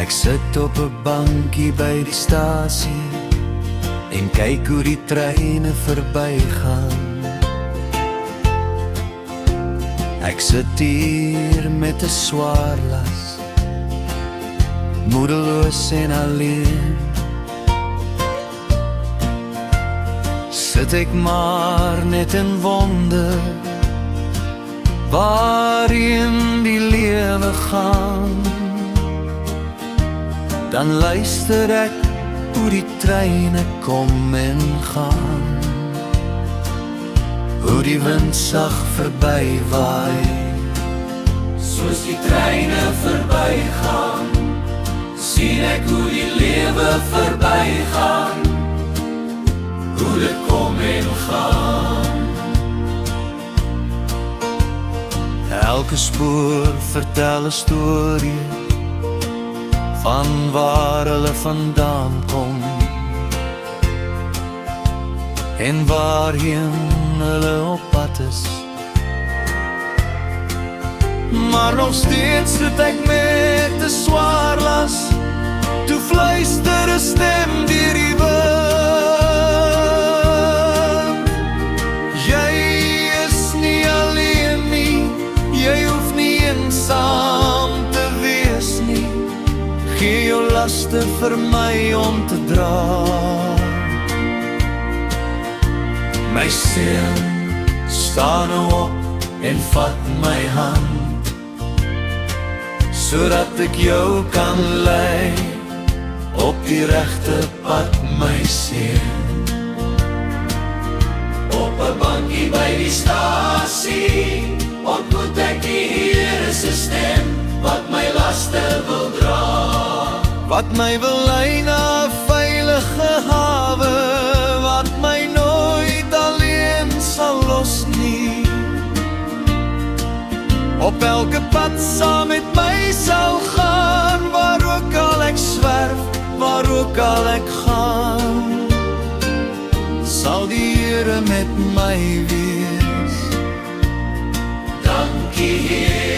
Ek sit op 'n bankie by die stasie en kyk hoe die treine verbygaan. Ek sit hier met 'n swaar las, moedeloos en alleen. Sit ek maar net en wonder waarheen die lewe gaan. Dan luister ek hoe die treine kom en gaan, hoe die wind sag verbywaai. Soos die treine verbygaan, sien ek hoe die lewe verbygaan, hoe dit kom en gaan. Elke spoor vertel 'n storie van waar hulle vandaan kom en waarheen hulle op pad is. Maar nog steeds sit ek met 'n swaar las, toe fluister 'n stem deur die wind. Jy is nie alleen nie, jy hoef nie eensaam te wees nie. Gee jou laste vir my om te dra. My seun, staan nou op en vat my hand, sodat ek jou kan lei op die regte pad, my seun. Op 'n bankie by die stasie ontmoet ek die Here se stem, wat my laste wil dra, wat my wil lei na 'n veilige hawe, wat my nooit alleen sal los nie. Op elke pad saam met my sal gaan, waar ook al ek swerf, waar ook al ek gaan, sal die Here met my wees. dankie Here.